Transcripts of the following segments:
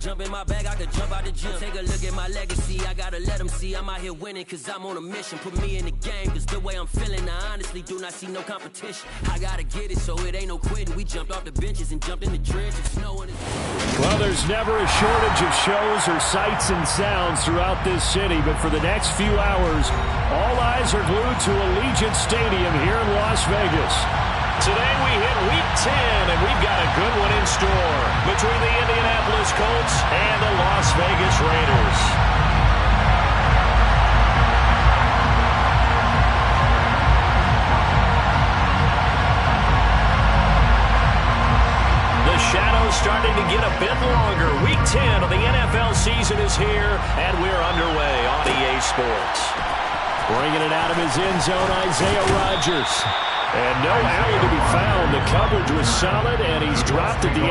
Jump in my bag, I could jump out the gym. Take a look at my legacy, I gotta let them see I'm out here winning, cause I'm on a mission. Put me in the game, cause the way I'm feeling, I honestly do not see no competition. I gotta get it, so it ain't no quitting. We jumped off the benches and jumped in the trenches. Well, there's never a shortage of shows or sights and sounds throughout this city, but for the next few hours, all eyes are glued to Allegiant Stadium here in Las Vegas. Today we hit Week 10, and we've got a good one in store between the Indianapolis Colts and the Las Vegas Raiders. The shadow's starting to get a bit longer. Week 10 of the NFL season is here, and we're underway on EA Sports. Bringing it out of his end zone, Isaiah Rodgers. And no alley to be found. The coverage was solid, and he's dropped at the 18.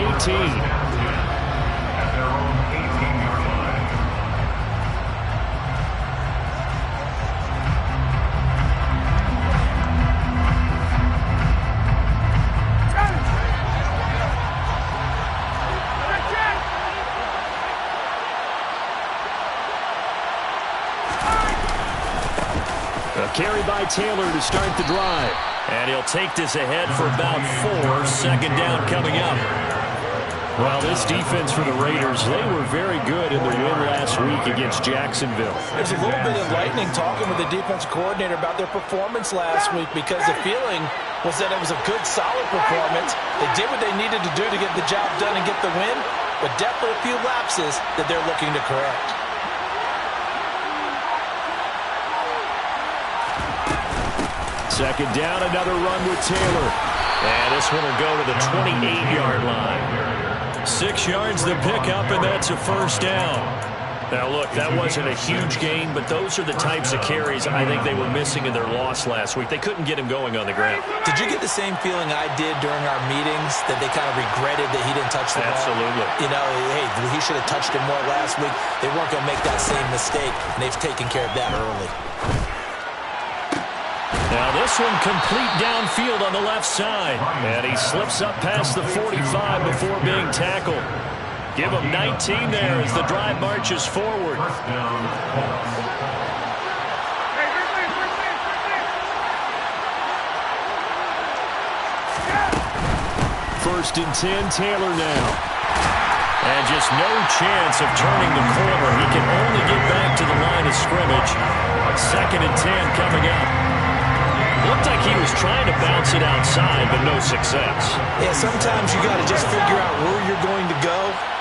A carry by Taylor to start the drive. And he'll take this ahead for about 4. Second down coming up. Well, this defense for the Raiders, they were very good in the win last week against Jacksonville. There's a little bit enlightening talking with the defense coordinator about their performance last week, because the feeling was that it was a good, solid performance. They did what they needed to do to get the job done and get the win, but definitely a few lapses that they're looking to correct. Second down, another run with Taylor. And this one will go to the 28-yard line. 6 yards the pickup, and that's a first down. Now, look, that wasn't a huge gain, but those are the types of carries I think they were missing in their loss last week. They couldn't get him going on the ground. Did you get the same feeling I did during our meetings, that they kind of regretted that he didn't touch the ball? Absolutely. You know, hey, he should have touched it more last week. They weren't going to make that same mistake, and they've taken care of that early. Now this one complete downfield on the left side. And he slips up past the 45 before being tackled. Give him 19 there as the drive marches forward. First and 10, Taylor now. And just no chance of turning the corner. He can only get back to the line of scrimmage. Second and 10 coming up. Looked like he was trying to bounce it outside, but no success. Yeah, sometimes you got to just figure out where you're going to go,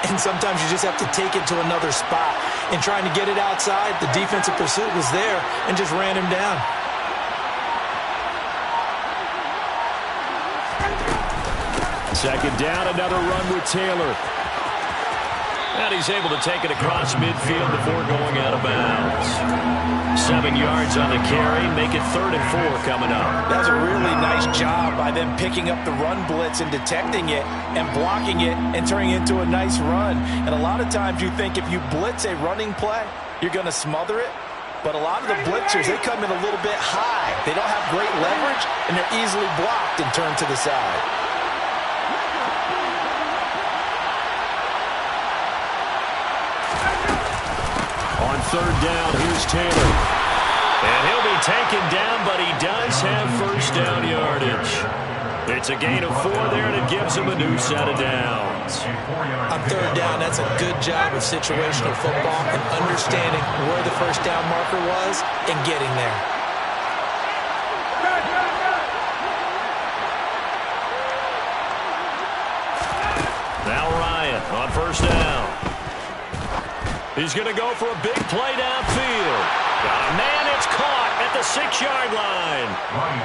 and sometimes you just have to take it to another spot. And trying to get it outside, the defensive pursuit was there and just ran him down. Second down, another run with Taylor. And he's able to take it across midfield before going out of bounds. 7 yards on the carry, make it 3rd and 4 coming up. That's a really nice job by them picking up the run blitz and detecting it and blocking it and turning it into a nice run. And a lot of times you think if you blitz a running play, you're going to smother it. But a lot of the blitzers, they come in a little bit high. They don't have great leverage, and they're easily blocked and turned to the side. On 3rd down, here's Taylor. And he'll be taken down, but he does have first down yardage. It's a gain of 4 there, and it gives him a new set of downs. On 3rd down, that's a good job of situational football and understanding where the first down marker was and getting there. Now Ryan on first down. He's going to go for a big play downfield. Got a man, it's caught at the 6-yard line.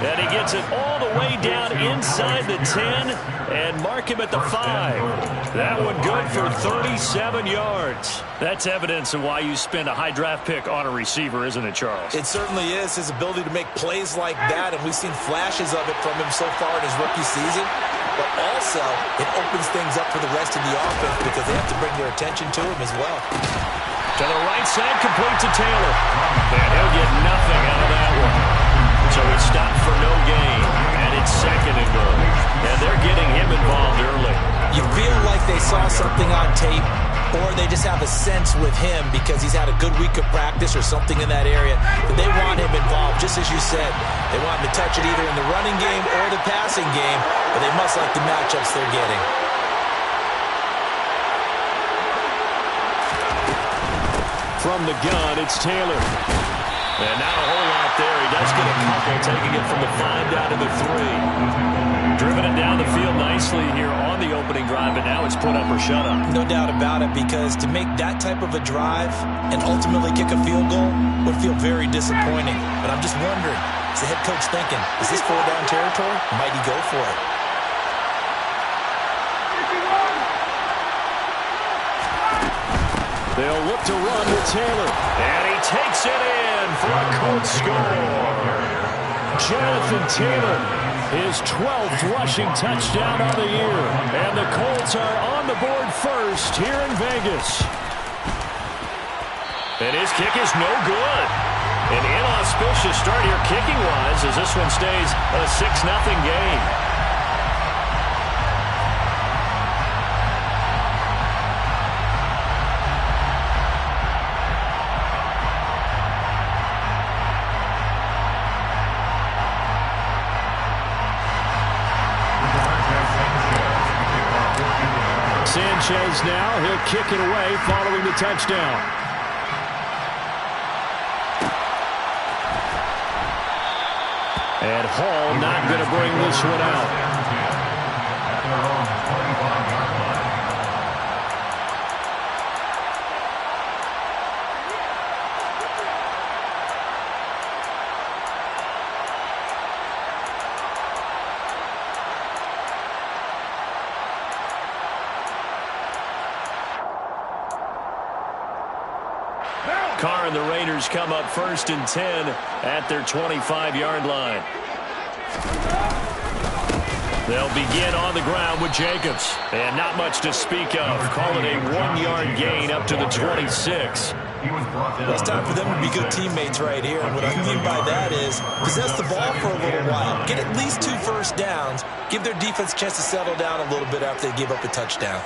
And he gets it all the way down inside the 10 and mark him at the 5. That one good for 37 yards. That's evidence of why you spend a high draft pick on a receiver, isn't it, Charles? It certainly is, his ability to make plays like that, and we've seen flashes of it from him so far in his rookie season. But also, it opens things up for the rest of the offense because they have to bring their attention to him as well. To the right side, complete to Taylor. And he'll get nothing out of that one. So it's stopped for no gain. And it's 2nd and goal. And they're getting him involved early. You feel like they saw something on tape or they just have a sense with him because he's had a good week of practice or something in that area that they want him involved, just as you said. They want him to touch it either in the running game or the passing game, but they must like the matchups they're getting. From the gun, it's Taylor. And not a whole lot there. He does get a couple, taking it from the 5 down to the 3. Driven it down the field nicely here on the opening drive, and now it's put up or shut up. No doubt about it, because to make that type of a drive and ultimately kick a field goal would feel very disappointing. But I'm just wondering, is the head coach thinking, is this 4-down territory? Might he go for it? They'll look to run with Taylor. And he takes it in for a Colts score. Jonathan Taylor, his 12th rushing touchdown of the year. And the Colts are on the board first here in Vegas. And his kick is no good. An inauspicious start here kicking-wise as this one stays a 6-0 game. Sanchez now, he'll kick it away following the touchdown. And Hall not going to bring this one out. Carr and the Raiders come up 1st and 10 at their 25-yard line. They'll begin on the ground with Jacobs. And not much to speak of. Call it a 1-yard gain up to the 26. Well, it's time for them to be good teammates right here. And what I mean by that is possess the ball for a little while. Get at least 2 first downs. Give their defense a chance to settle down a little bit after they give up a touchdown.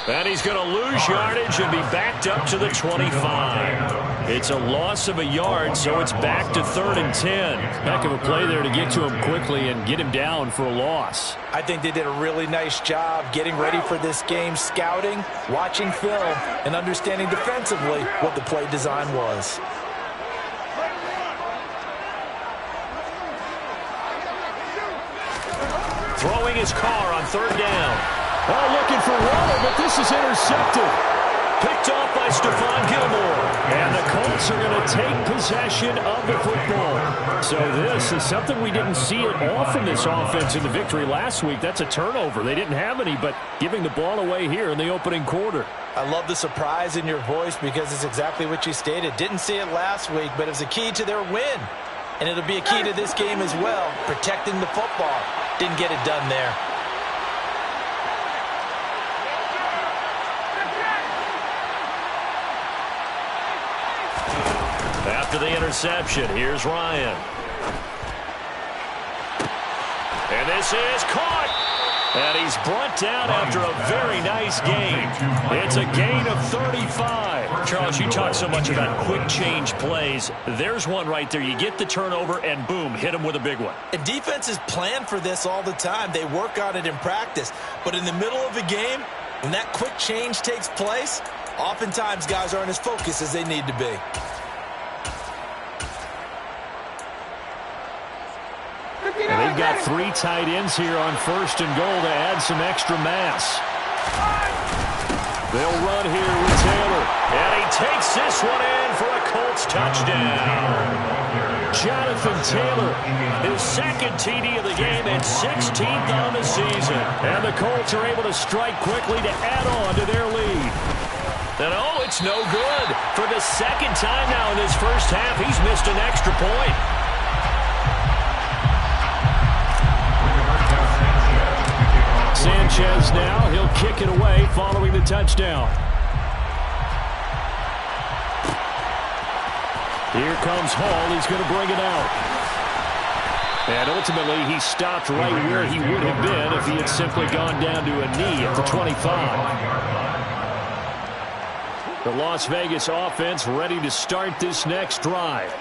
And he's going to lose yardage and be backed up to the 25. It's a loss of a yard, so it's back to 3rd and 10. Heck of a play there to get to him quickly and get him down for a loss. I think they did a really nice job getting ready for this game, scouting, watching film, and understanding defensively what the play design was. Throwing his Carr on 3rd down. Oh, looking for Waller, but this is intercepted. Picked off by Stephon Gilmore. And the Colts are going to take possession of the football. So this is something we didn't see at all from this offense in the victory last week. That's a turnover. They didn't have any, but giving the ball away here in the opening quarter. I love the surprise in your voice because it's exactly what you stated. Didn't see it last week, but it's a key to their win. And it'll be a key to this game as well, protecting the football. Didn't get it done there. After the interception, here's Ryan. And this is caught. And he's brought down after a very nice gain. It's a gain of 35. Charles, you talk so much about quick change plays. There's one right there. You get the turnover and boom, hit him with a big one. And defenses plan for this all the time. They work on it in practice. But in the middle of a game, when that quick change takes place, oftentimes guys aren't as focused as they need to be. And they've got 3 tight ends here on 1st and goal to add some extra mass. They'll run here with Taylor. And he takes this one in for a Colts touchdown. Jonathan Taylor, his 2nd TD of the game and 16th on the season. And the Colts are able to strike quickly to add on to their lead. And oh, it's no good. For the 2nd time now in this first half, he's missed an extra point. Sanchez now, he'll kick it away following the touchdown. Here comes Hall, he's going to bring it out. And ultimately, he stopped right where he would have been if he had simply gone down to a knee at the 25. The Las Vegas offense ready to start this next drive.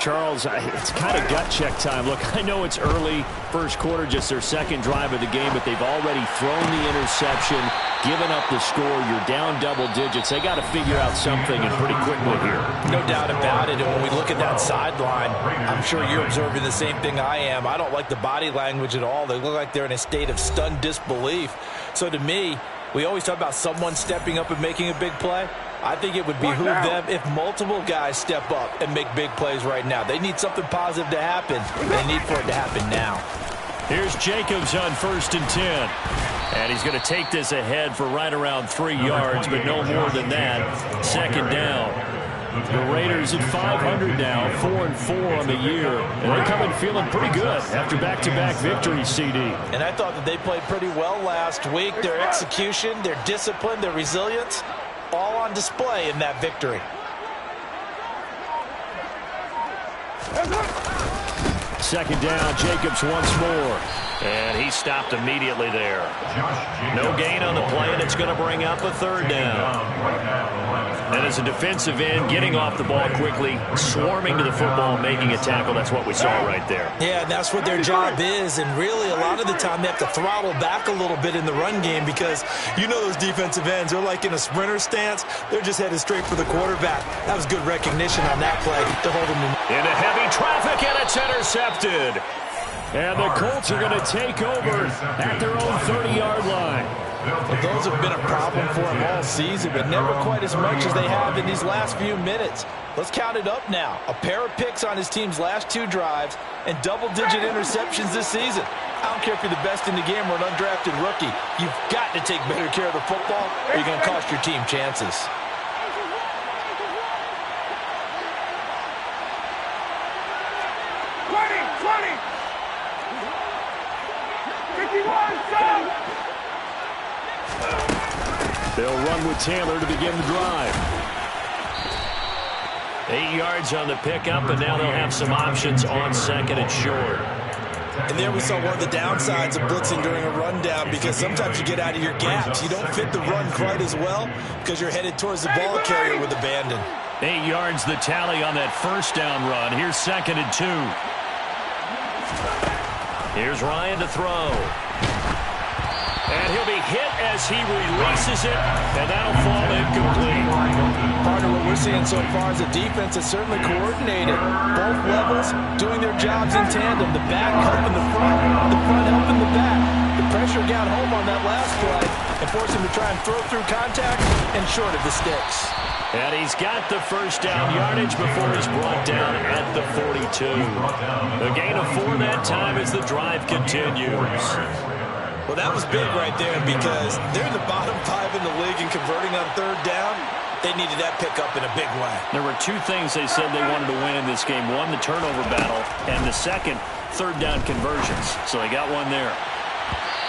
Charles, it's kind of gut check time. Look, I know it's early, first quarter, just their second drive of the game, but they've already thrown the interception, given up the score. You're down double digits. They got to figure out something, and pretty quickly here. No doubt about it. And when we look at that sideline, I'm sure you're observing the same thing I am. I don't like the body language at all. They look like they're in a state of stunned disbelief. So to me, we always talk about someone stepping up and making a big play. I think it would behoove them if multiple guys step up and make big plays right now. They need something positive to happen. They need for it to happen now. Here's Jacobs on 1st and 10. And he's going to take this ahead for right around 3 yards, but no more than that. Second down. The Raiders at 500 now, 4-4 on the year. And they come in feeling pretty good after back-to-back victories, CD. And I thought that they played pretty well last week. Their execution, their discipline, their resilience, all on display in that victory. Second down, Jacobs once more. And he stopped immediately there. No gain on the play, and it's going to bring up a third down. And as a defensive end, getting off the ball quickly, swarming to the football, making a tackle, that's what we saw right there. Yeah, and that's what their job is. And really, a lot of the time, they have to throttle back a little bit in the run game because you know those defensive ends, they're like in a sprinter stance. They're just headed straight for the quarterback. That was good recognition on that play to hold them into heavy traffic, and it's intercepted. And the Colts are going to take over at their own 30-yard line. Well, those have been a problem for them all season, but never quite as much as they have in these last few minutes. Let's count it up now. A pair of picks on his team's last 2 drives and double-digit interceptions this season. I don't care if you're the best in the game or an undrafted rookie. You've got to take better care of the football or you're going to cost your team chances. They'll run with Taylor to begin the drive. 8 yards on the pickup, and now they'll have some options on second and short. And there we saw one of the downsides of blitzing during a rundown because sometimes you get out of your gaps. You don't fit the run quite as well because you're headed towards the ball carrier with abandon. 8 yards the tally on that first down run. Here's second and 2. Here's Ryan to throw. And he'll be hit as he releases it, and that'll fall incomplete. Part of what we're seeing so far is the defense is certainly coordinated. Both levels doing their jobs in tandem. The back helping the front helping the back. The pressure got home on that last play and forced him to try and throw through contact and short of the sticks. And he's got the first down yardage before he's brought down at the 42. A gain of 4 that time as the drive continues. Well, that was big right there because they're in the bottom 5 in the league and converting on third down. They needed that pickup in a big way. There were 2 things they said they wanted to win in this game. One, the turnover battle, and the second, third down conversions. So they got one there.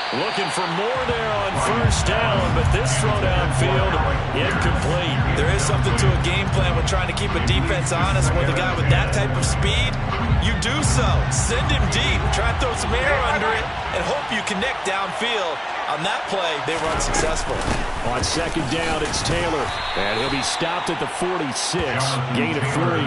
Looking for more there on first down, but this throw downfield, incomplete. There is something to a game plan with trying to keep a defense honest with a guy with that type of speed. You do so. Send him deep. Try and throw some air under it and hope you connect downfield. On that play, they were unsuccessful. On second down, it's Taylor. And he'll be stopped at the 46. Gain of 3.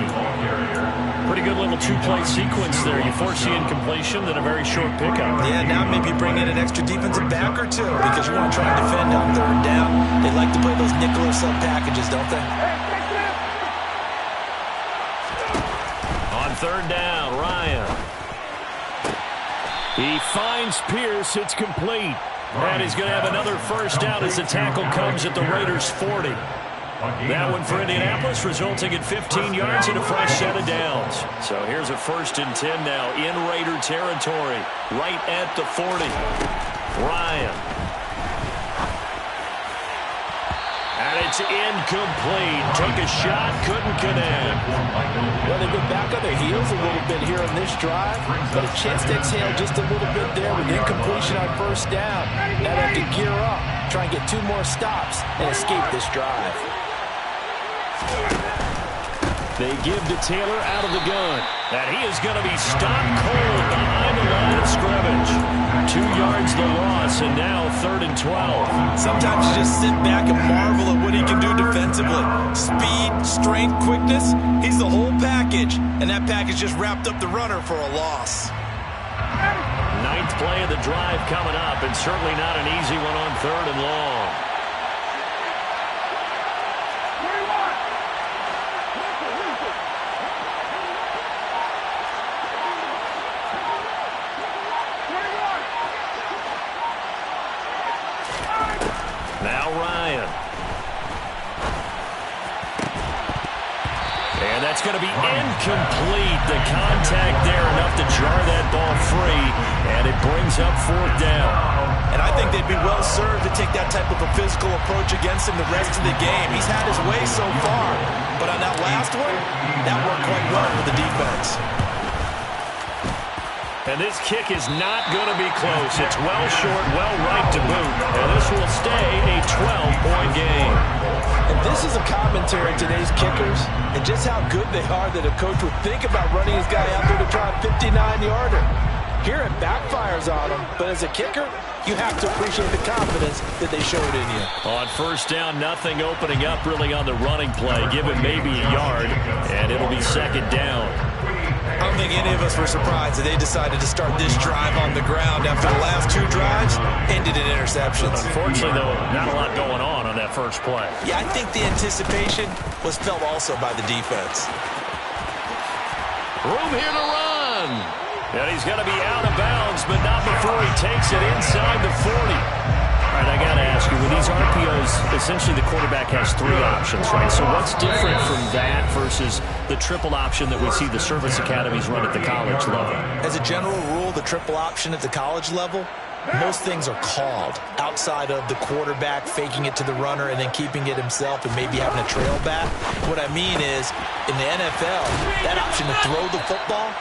Pretty good little 2-play sequence there. You force the incompletion, then a very short pickup. Yeah, now maybe bring in an extra defensive back or 2 because you want to try and defend on third down. They like to play those nickel or sub packages, don't they? On third down, Ryan. He finds Pierce. It's complete. And he's going to have another first down as the tackle comes at the Raiders' 40. That one for Indianapolis, resulting in 15 yards and a fresh set of downs. So here's a 1st and 10 now in Raider territory, right at the 40. Ryan. And it's incomplete. Took a shot, couldn't connect. Well, they've been back on their heels a little bit here on this drive, but a chance to exhale just a little bit there with incompletion on first down. Now they have to gear up, try and get 2 more stops and escape this drive. They give to Taylor out of the gun. And he is going to be stopped cold behind the line of scrimmage. 2 yards the loss, and now 3rd and 12. Sometimes you just sit back and marvel at what he can do defensively. Speed, strength, quickness, he's the whole package. And that package just wrapped up the runner for a loss. 9th play of the drive coming up, and certainly not an easy one on 3rd and long. Now Ryan. And that's going to be incomplete. The contact there enough to jar that ball free, and it brings up 4th down. And I think they'd be well served to take that type of a physical approach against him the rest of the game. He's had his way so far, but on that last one, that worked quite well for the defense. And this kick is not going to be close. It's well short, well right to boot. And this will stay a 12-point game. And this is a commentary to today's kickers and just how good they are that a coach would think about running his guy out there to try a 59-yarder. Here it backfires on him, but as a kicker, you have to appreciate the confidence that they showed in you. On 1st down, nothing opening up really on the running play. Give it maybe a yard, and it'll be 2nd down. I don't think any of us were surprised that they decided to start this drive on the ground after the last 2 drives ended in interceptions. Unfortunately, though, not a lot going on that first play. Yeah, I think the anticipation was felt also by the defense. Room here to run. And he's going to be out of bounds, but not before he takes it inside the 40. All right, I got to ask you, with these RPOs, essentially the quarterback has 3 options, right? So what's different from that versus the triple option that we see the service academies run at the college level? As a general rule, the triple option at the college level, most things are called outside of the quarterback faking it to the runner and then keeping it himself and maybe having a trail back. What I mean is, in the NFL, that option to throw the football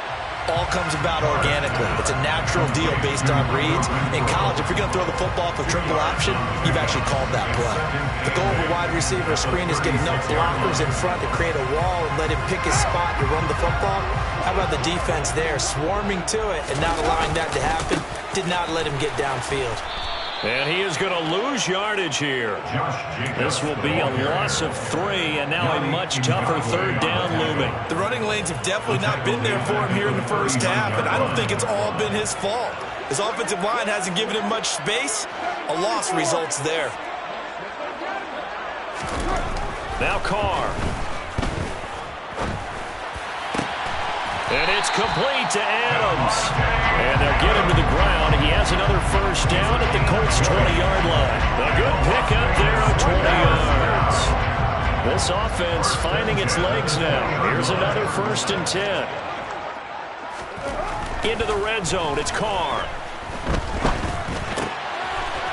all comes about organically. It's a natural deal based on reads. In college, if you're going to throw the football for triple option, you've actually called that play. The goal of a wide receiver screen is get enough blockers in front to create a wall and let him pick his spot to run the football. How about the defense there, swarming to it and not allowing that to happen? Did not let him get downfield. And he is going to lose yardage here. This will be a loss of 3, and now a much tougher 3rd down looming. The running lanes have definitely not been there for him here in the first half, and I don't think it's all been his fault. His offensive line hasn't given him much space. A loss results there. Now Carr. And it's complete to Adams. And they'll get him to the ground. He has another 1st down at the Colts' 20-yard line. A good pickup there on 20 yards. This offense finding its legs now. Here's another 1st and 10. Into the red zone. It's Carr.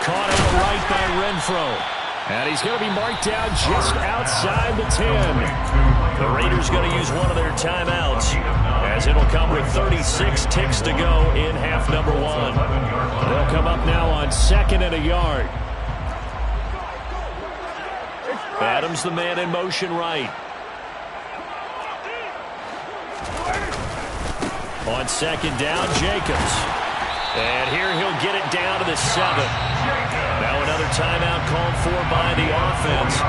Caught out right by Renfro. And he's going to be marked down just outside the 10. The Raiders going to use one of their timeouts, as it'll come with 36 ticks to go in half number 1. They'll come up now on 2nd and a yard. Adams, the man in motion right. On 2nd down, Jacobs. And here he'll get it down to the 7. Now another timeout called for by the offense,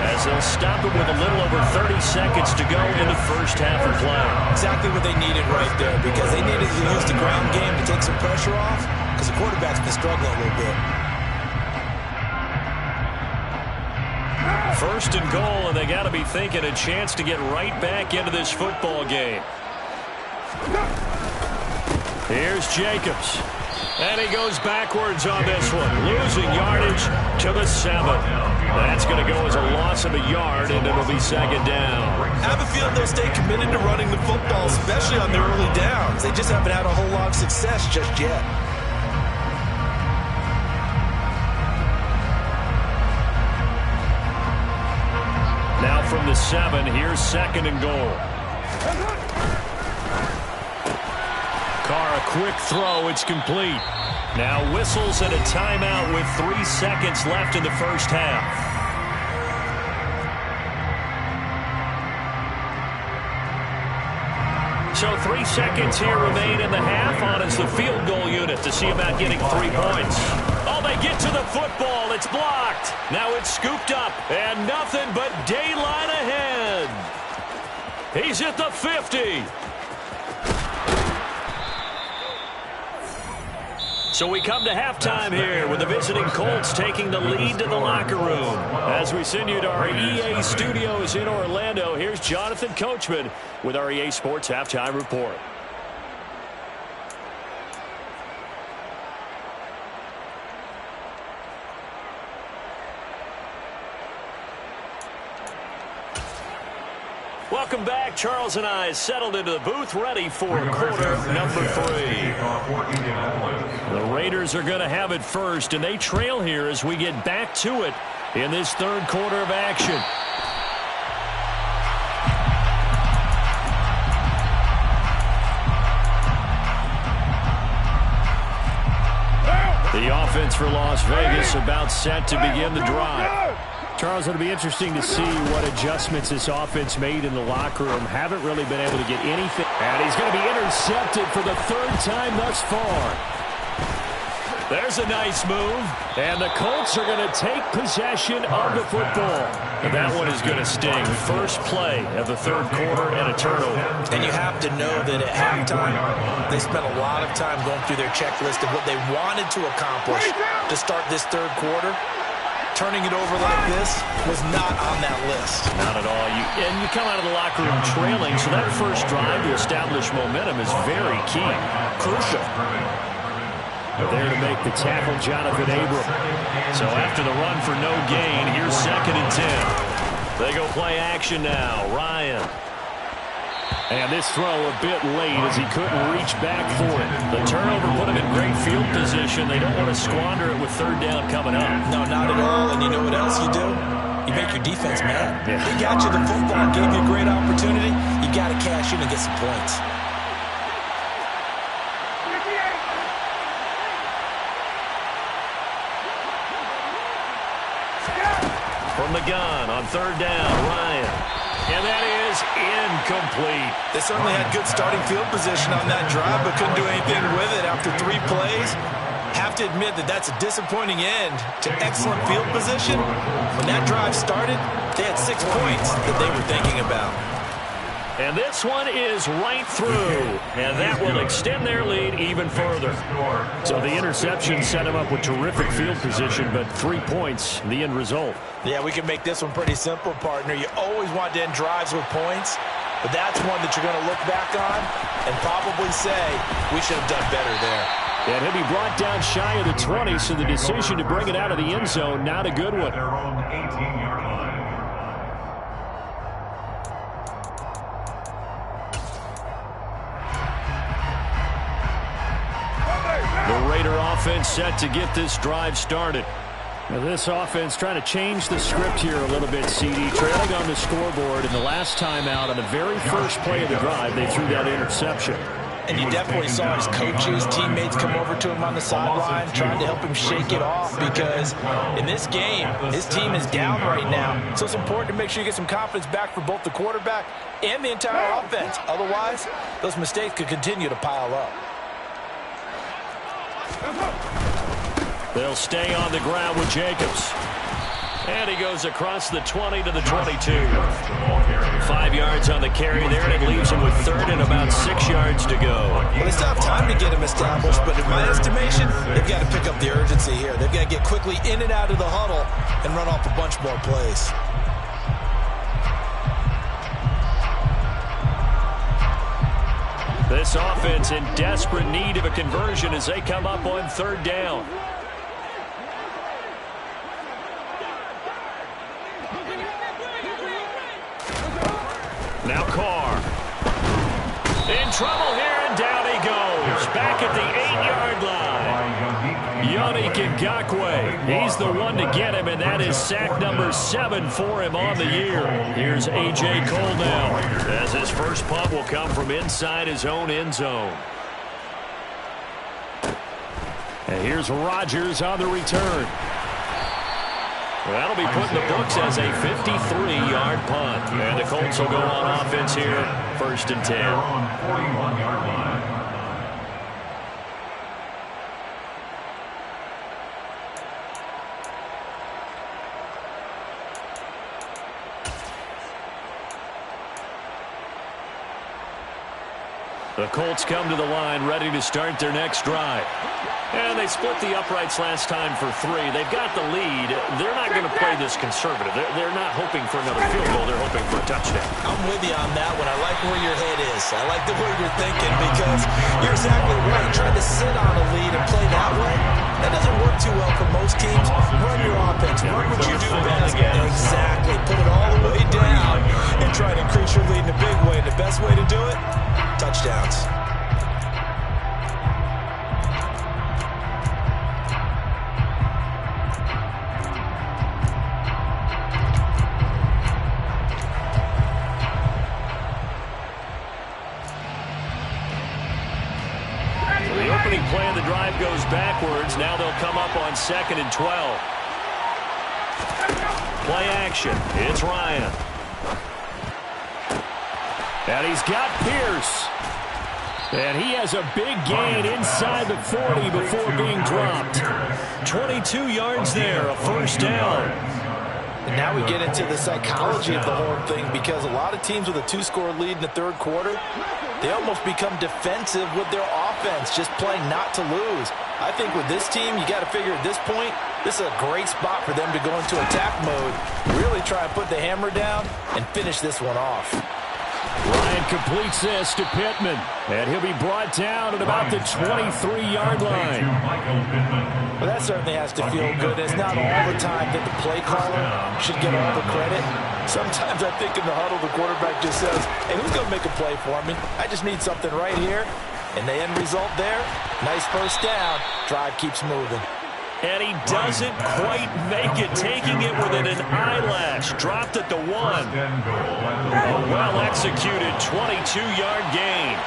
as they'll stop it with a little over 30 seconds to go in the first half of play. Exactly what they needed right there, because they needed to use the ground game to take some pressure off, because the quarterback's been struggling a little bit. 1st and goal, and they got to be thinking a chance to get right back into this football game. Here's Jacobs. And he goes backwards on this one, losing yardage to the 7. That's going to go as a loss of a yard, and it'll be 2nd down. I have a feeling they'll stay committed to running the football, especially on their early downs. They just haven't had a whole lot of success just yet. Now from the 7, here's 2nd and goal. Carr, a quick throw, it's complete. Now whistles and a timeout with 3 seconds left in the first half. So 3 seconds here remain in the half. On is the field goal unit to see about getting 3 points. Oh, they get to the football. It's blocked. Now it's scooped up, and nothing but daylight ahead. He's at the 50. So we come to halftime here with the visiting Colts taking the lead to the locker room. As we send you to our EA studios in Orlando, here's Jonathan Coachman with our EA Sports Halftime Report. Welcome back. Charles and I settled into the booth ready for quarter number 3. The Raiders are going to have it first, and they trail here as we get back to it in this third quarter of action. The offense for Las Vegas about set to begin the drive. Charles, it'll be interesting to see what adjustments this offense made in the locker room. Haven't really been able to get anything. And he's going to be intercepted for the 3rd time thus far. There's a nice move. And the Colts are going to take possession of the football. And that one is going to sting. First play of the 3rd quarter and a turnover. And you have to know that at halftime, they spent a lot of time going through their checklist of what they wanted to accomplish to start this 3rd quarter. Turning it over like this was not on that list. Not at all. And you come out of the locker room trailing, so that first drive to establish momentum is very key. Crucial. There to make the tackle, Jonathan Abram. So after the run for no gain, here's 2nd and 10. They go play action now. Ryan. And this throw a bit late as he couldn't reach back for it. The turnover put him in great field position. They don't want to squander it with 3rd down coming up. No, not at all. And you know what else you do? You make your defense mad. Yeah. He got you the football, gave you a great opportunity. You got to cash in and get some points. From the gun on 3rd down, Ryan. And that is incomplete. They certainly had good starting field position on that drive, but couldn't do anything with it after 3 plays. Have to admit that that's a disappointing end to excellent field position. When that drive started, they had 6 points that they were thinking about. And this one is right through, and that will extend their lead even further. So the interception set them up with terrific field position, but 3 points, the end result. Yeah, we can make this one pretty simple, partner. You always want to end drives with points, but that's one that you're going to look back on and probably say, we should have done better there. And he'll be brought down shy of the 20, so the decision to bring it out of the end zone, not a good one. The Raider offense set to get this drive started. Now this offense trying to change the script here a little bit, CD. Trailing on the scoreboard, and the last time out on the very first play of the drive, they threw that interception. And you definitely saw his coaches, teammates come over to him on the sideline trying to help him shake it off because in this game, his team is down right now. So it's important to make sure you get some confidence back for both the quarterback and the entire offense. Otherwise, those mistakes could continue to pile up. They'll stay on the ground with Jacobs. And he goes across the 20 to the 22. 5 yards on the carry there, and it leaves him with 3rd and about 6 yards to go. Well, they still have time to get him established, but in my estimation, they've got to pick up the urgency here. They've got to get quickly in and out of the huddle and run off a bunch more plays. This offense in desperate need of a conversion as they come up on 3rd down. Now Carr. In trouble here, and down he goes. Back at the 8-yard line. Yannick Ngakoue. He's the one to get him, and that is sack number 7 for him on the year. Here's A.J. Cole now, as his first punt will come from inside his own end zone. And here's Rodgers on the return. That'll be put in the books as a 53-yard punt. And the Colts will go on offense here, 1st and 10. 41-yard line. The Colts come to the line ready to start their next drive. And they split the uprights last time for 3. They've got the lead. They're not going to play this conservative. They're not hoping for another field goal. They're hoping for a touchdown. I'm with you on that one. I like where your head is. I like the way you're thinking because you're exactly right. Trying to sit on a lead and play that way, that doesn't work too well for most teams. Run your offense. Run what you do best. Exactly. Put it all the way down and try to increase your lead in a big way. And the best way to do it, touchdowns. The opening play of the drive goes backwards. Now they'll come up on 2nd and 12. Play action. It's Ryan. And he's got Pierce. And he has a big gain inside the 40 before being dropped. 22 yards there, a 1st down. And now we get into the psychology of the whole thing because a lot of teams with a 2-score lead in the 3rd quarter, they almost become defensive with their offense, just playing not to lose. I think with this team, you got to figure at this point, this is a great spot for them to go into attack mode, really try and put the hammer down and finish this one off. Ryan completes this to Pittman, and he'll be brought down at about the 23-yard line. Well, that certainly has to feel good. It's not all the time that the play caller should get all the credit. Sometimes I think in the huddle, the quarterback just says, hey, who's going to make a play for me? I just need something right here. And the end result there, nice 1st down. Drive keeps moving. And he doesn't quite make it, taking it within an eyelash. Dropped at the 1. A well-executed 22-yard gain.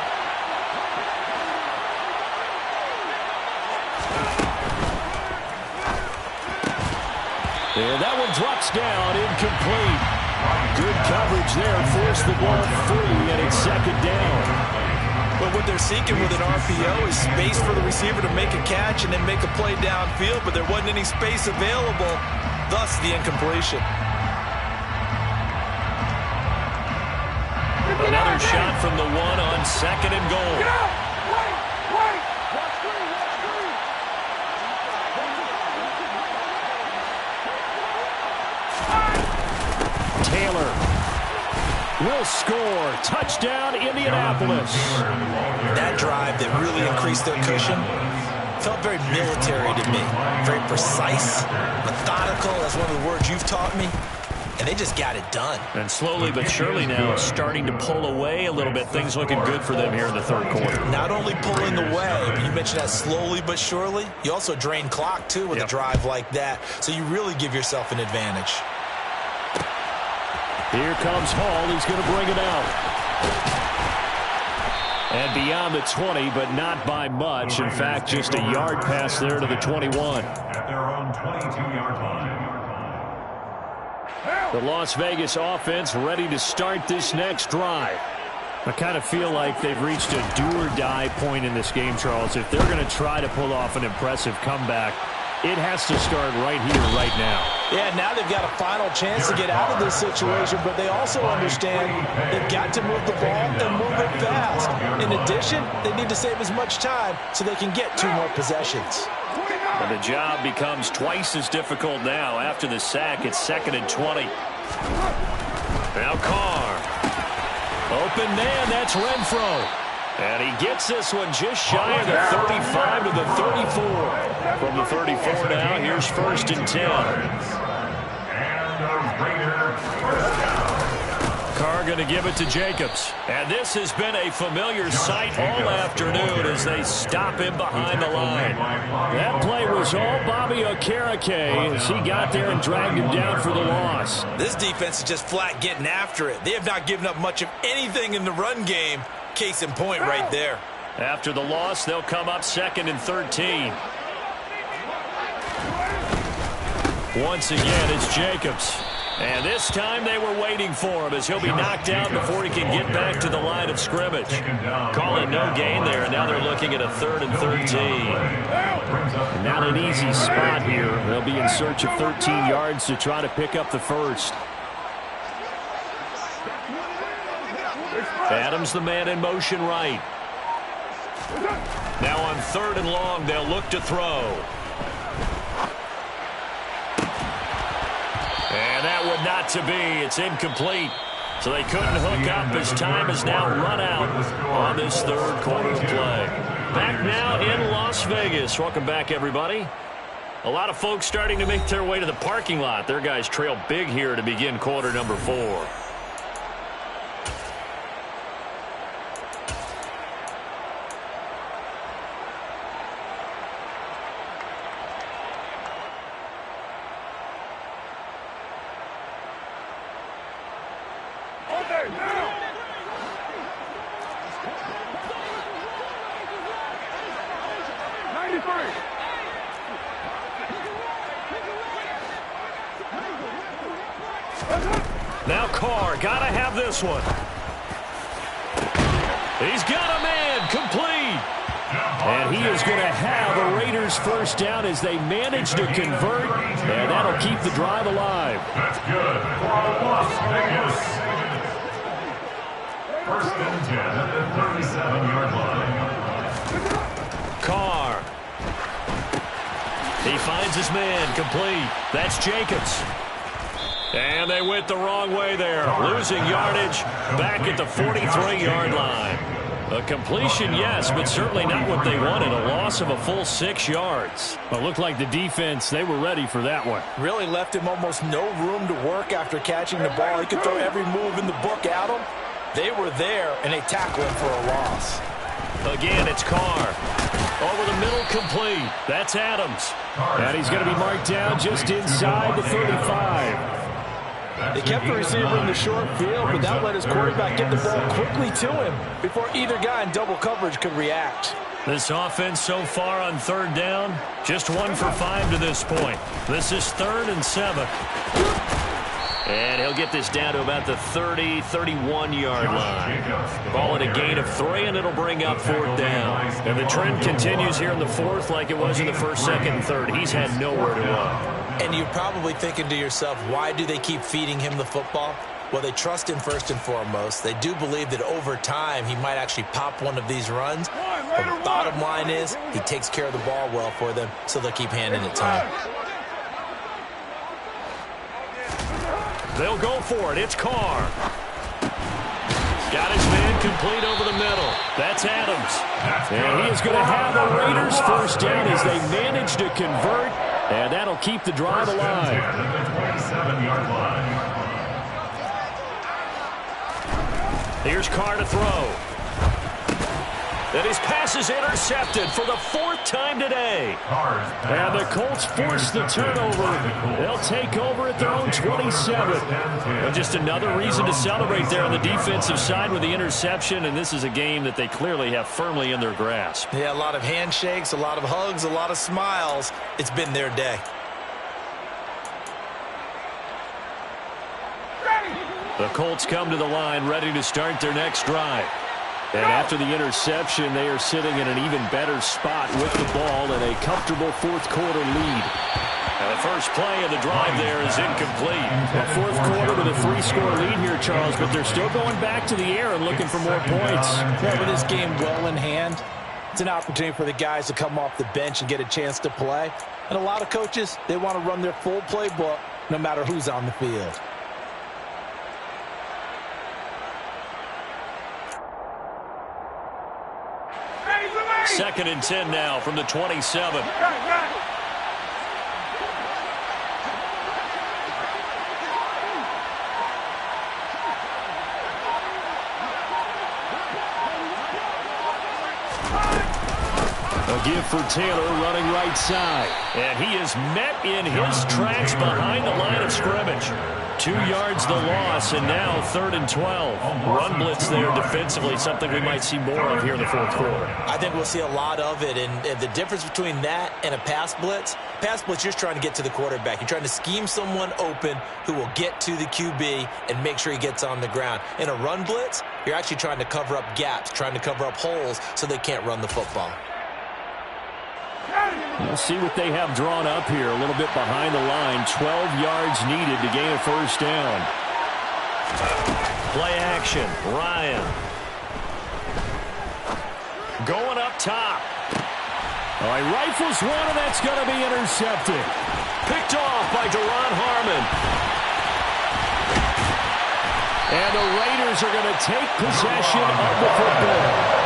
And that one drops down, incomplete. Good coverage there, forced the ball free, and it's 2nd down. But what they're seeking with an RPO is space for the receiver to make a catch and then make a play downfield, but there wasn't any space available, thus the incompletion. Another shot from the 1 on 2nd and goal. Taylor will score. Touchdown, Indianapolis. That drive that really increased their cushion felt very military to me. Very precise, methodical. That's one of the words you've taught me. And they just got it done. And slowly but surely now starting to pull away a little bit. Things looking good for them here in the 3rd quarter. Not only pulling away, but you mentioned that slowly but surely. You also drain clock, too, with a drive like that. So you really give yourself an advantage. Here comes Hall. He's going to bring it out. And beyond the 20, but not by much. In fact, just a yard pass there to the 21. At their own 22-yard line. The Las Vegas offense ready to start this next drive. I kind of feel like they've reached a do-or-die point in this game, Charles. If they're going to try to pull off an impressive comeback, it has to start right here, right now. Yeah, now they've got a final chance to get out of this situation, but they also understand they've got to move the ball and move it fast. In addition, they need to save as much time so they can get 2 more possessions. And the job becomes twice as difficult now. After the sack, it's 2nd and 20. Now Carr. Open man, that's Renfro. And he gets this one just shy of the 35 to the 34. From the 34 now, here's 1st and 10. And the Raiders first down. Carr going to give it to Jacobs. And this has been a familiar sight all afternoon as they stop him behind the line. That play was all Bobby Okereke as he got there and dragged him down for the loss. This defense is just flat getting after it. They have not given up much of anything in the run game. Case in point right there. After the loss, they'll come up 2nd and 13. Once again, it's Jacobs. And this time they were waiting for him as he'll be knocked out before he can get back to the line of scrimmage. Calling no gain there, and now they're looking at a 3rd and 13. Not an easy spot here. They'll be in search of 13 yards to try to pick up the first. Adams, the man in motion right. Now on 3rd and long, they'll look to throw. And that would not to be. It's incomplete. So they couldn't hook up as time has now run out on this 3rd quarter play. Back now in Las Vegas. Welcome back, everybody. A lot of folks starting to make their way to the parking lot. Their guys trail big here to begin quarter number 4. Now Carr, gotta have this one. He's got a man, complete. And he is going to have a Raiders first down as they manage to convert, and that'll keep the drive alive. That's good for Las Vegas. 1st and 10 at the 37-yard line. Carr. He finds his man, complete. That's Jacobs. And they went the wrong way there, losing yardage back at the 43-yard line. A completion, yes, but certainly not what they wanted. A loss of a full 6 yards. Well, it looked like the defense, they were ready for that one. Really left him almost no room to work after catching the ball. He could throw every move in the book at him. They were there, and they tackled him for a loss. Again, it's Carr. Over the middle, complete. That's Adams. And he's going to be marked down just inside the 35. They kept the receiver in the short field, but that let his quarterback get the ball quickly to him before either guy in double coverage could react. This offense so far on 3rd down, just 1 for 5 to this point. This is 3rd and 7. And he'll get this down to about the 30, 31-yard line. Ball at a gain of 3, and it'll bring up 4th down. And the trend continues here in the 4th like it was in the 1st, 2nd, and 3rd. He's had nowhere to run. And you're probably thinking to yourself, why do they keep feeding him the football? Well, they trust him first and foremost. They do believe that over time he might actually pop one of these runs. But the bottom line is he takes care of the ball well for them, so they'll keep handing it to him. They'll go for it. It's Carr. Got his man complete over the middle. That's Adams. And he is going to have a Raiders first down as they manage to convert. And that'll keep the drive alive. Here's Carr to throw. And his pass is intercepted for the 4th time today. And the Colts force the turnover. They'll take over at their own 27. Well, just another reason to celebrate there on the defensive side with the interception, and this is a game that they clearly have firmly in their grasp. Yeah, a lot of handshakes, a lot of hugs, a lot of smiles. It's been their day. The Colts come to the line ready to start their next drive. And after the interception, they are sitting in an even better spot with the ball and a comfortable 4th quarter lead. And the first play of the drive there is incomplete. The 4th quarter with a 3-score lead here, Charles, but they're still going back to the air and looking for more points. Yeah, with this game well in hand, it's an opportunity for the guys to come off the bench and get a chance to play. And a lot of coaches, they want to run their full playbook no matter who's on the field. 2nd and 10 now from the 27. A give for Taylor running right side. And he is met in his tracks behind the line of scrimmage. 2 yards the loss, and now 3rd and 12. Run blitz there defensively, something we might see more of here in the fourth quarter. I think we'll see a lot of it, and the difference between that and a pass blitz, you're just trying to get to the quarterback. You're trying to scheme someone open who will get to the QB and make sure he gets on the ground. In a run blitz, you're actually trying to cover up gaps, trying to cover up holes so they can't run the football. We'll see what they have drawn up here. A little bit behind the line. 12 yards needed to gain a first down. Play action. Ryan. Going up top. All right, rifles one, and that's going to be intercepted. Picked off by Deron Harmon. And the Raiders are going to take possession of the football.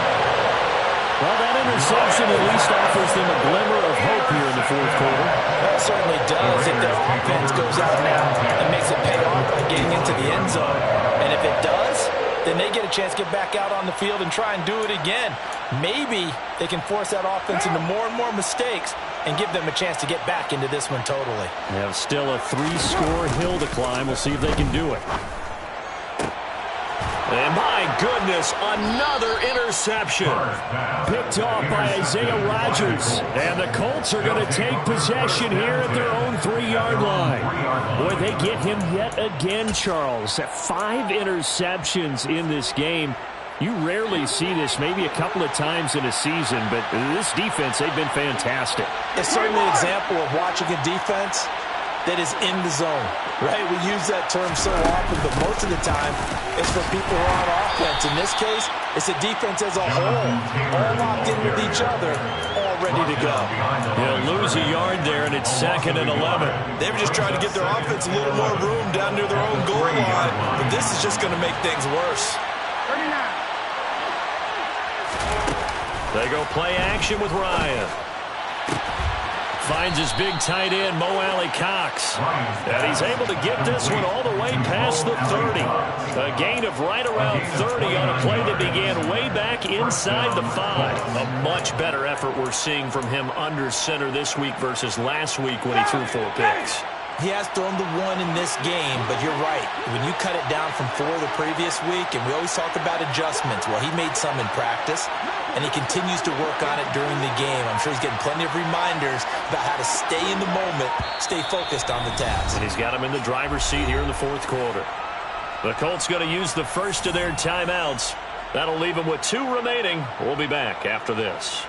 Well, that interception at least offers them a glimmer of hope here in the fourth quarter. That certainly does. If their offense goes out now and makes it pay off by getting into the end zone, and if it does, then they get a chance to get back out on the field and try and do it again. Maybe they can force that offense into more and more mistakes and give them a chance to get back into this one totally. They have still a 3-score hill to climb. We'll see if they can do it. And my goodness, another interception. Picked off by Isaiah Rodgers. And the Colts are going to take possession here at their own 3-yard line. Boy, they get him yet again, Charles. 5 interceptions in this game. You rarely see this, maybe a couple of times in a season, but this defense, they've been fantastic. It's certainly an example of watching a defense that is in the zone, right? We use that term so often, but most of the time it's for people who are on offense. In this case, it's a defense as a whole, all locked in with each other, all ready to go. They'll lose a yard there, and it's 2nd and 11. They were just trying to get their offense a little more room down near their own goal line, but this is just going to make things worse. They go play action with Ryan. Finds his big tight end, Mo Alley Cox. And he's able to get this one all the way past the 30. A gain of right around 30 on a play that began way back inside the 5. A much better effort we're seeing from him under center this week versus last week when he threw 4 picks. He has thrown the 1 in this game, but you're right. When you cut it down from 4 the previous week, and we always talk about adjustments, well, he made some in practice, and he continues to work on it during the game. I'm sure he's getting plenty of reminders about how to stay in the moment, stay focused on the task. And he's got him in the driver's seat here in the fourth quarter. The Colts going to use the first of their timeouts. That'll leave them with 2 remaining. We'll be back after this.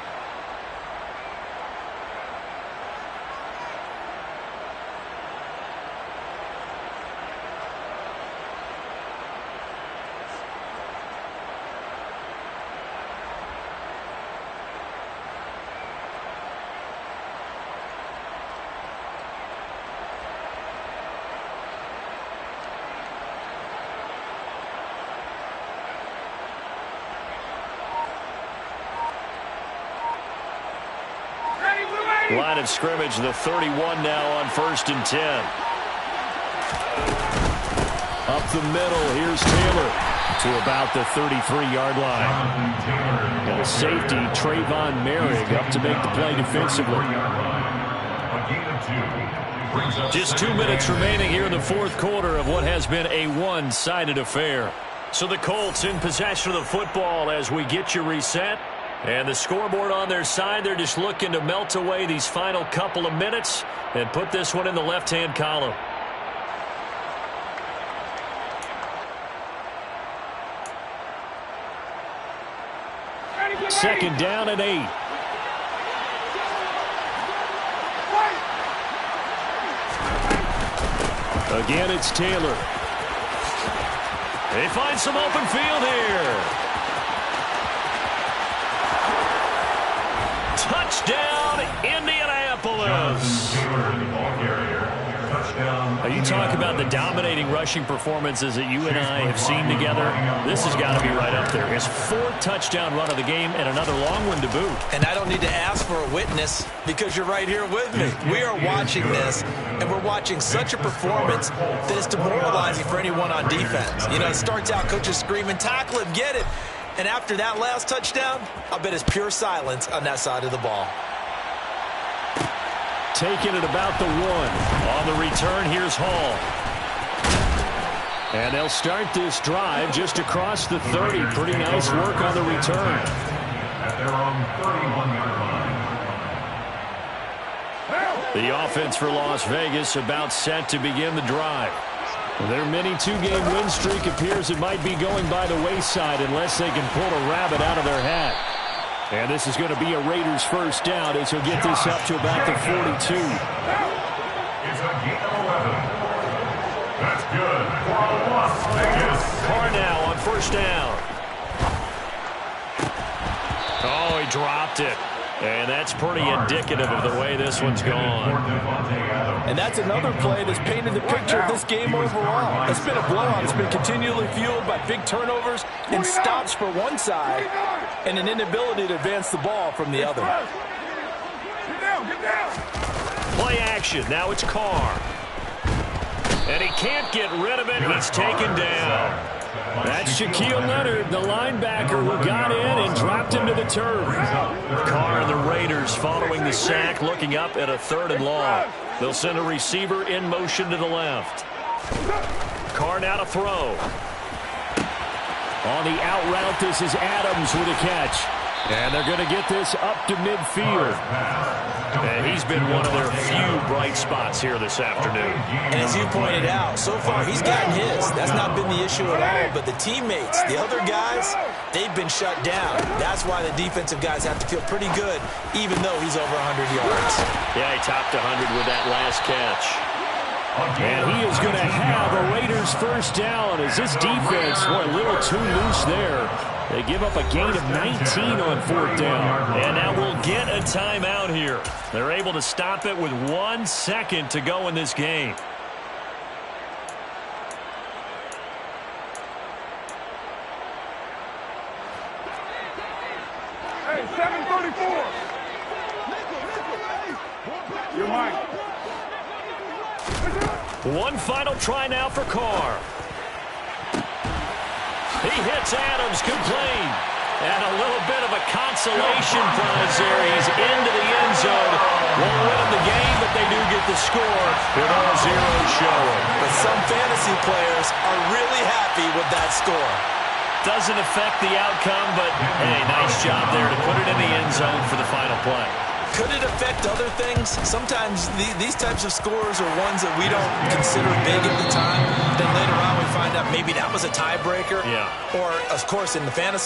Line of scrimmage, the 31 now on 1st and 10. Up the middle, here's Taylor to about the 33-yard line. And a safety, Trayvon Merrick, up to make the play defensively. Just 2 minutes remaining here in the fourth quarter of what has been a one-sided affair. So the Colts in possession of the football as we get you reset. And the scoreboard on their side, they're just looking to melt away these final couple of minutes and put this one in the left-hand column. Second down and 8. Again, it's Taylor. They find some open field here. Touchdown, Indianapolis. Now, you talk about the dominating rushing performances that you and I have seen together. This has got to be right up there. His 4th touchdown run of the game and another long one to boot. And I don't need to ask for a witness because you're right here with me. We are watching this, and we're watching such a performance that is demoralizing for anyone on defense. You know, it starts out coaches screaming, tackle him, get it. And after that last touchdown, I'll bet it's pure silence on that side of the ball. Taking it about the 1. On the return, here's Hall. And they'll start this drive just across the 30. Pretty nice work on the return. At their own 31-yard line. The offense for Las Vegas about set to begin the drive. Their mini two-game win streak appears it might be going by the wayside unless they can pull a rabbit out of their hat. And this is going to be a Raiders first down as he'll get this up to about the 42. It's a gain of 11. That's good for Las Vegas. Carr now on first down. Oh, he dropped it. And that's pretty indicative of the way this one's gone. And that's another play that's painted the picture of this game overall. It's been a blowout. It's been continually fueled by big turnovers and stops for one side and an inability to advance the ball from the other. Play action. Now it's Carr. And he can't get rid of it. He's taken down. That's Shaquille Leonard, the linebacker who got in and dropped him to the turf. Carr and the Raiders following the sack, looking up at a 3rd and long. They'll send a receiver in motion to the left. Carr now to throw. On the out route, this is Adams with a catch. And they're going to get this up to midfield. And he's been one of their few bright spots here this afternoon. And as you pointed out, so far he's gotten his. That's not been the issue at all. But the teammates, the other guys, they've been shut down. That's why the defensive guys have to feel pretty good, even though he's over 100 yards. Yeah, he topped 100 with that last catch. And he is going to have a Raiders first down as this defense were a little too loose there. They give up a gain of 19 on 4th down. And now we'll get a timeout here. They're able to stop it with 1 second to go in this game. Hey, 734. You're mine. One final try now for Carr. He hits Adams, complete. And a little bit of a consolation prize there. He's into the end zone. Won't win the game, but they do get the score with all zeros showing. But some fantasy players are really happy with that score. Doesn't affect the outcome, but hey, nice job there to put it in the end zone for the final play. Could it affect other things? Sometimes these types of scores are ones that we don't consider big at the time. Then later on we find out maybe that was a tiebreaker. Yeah. Or, of course, in the fantasy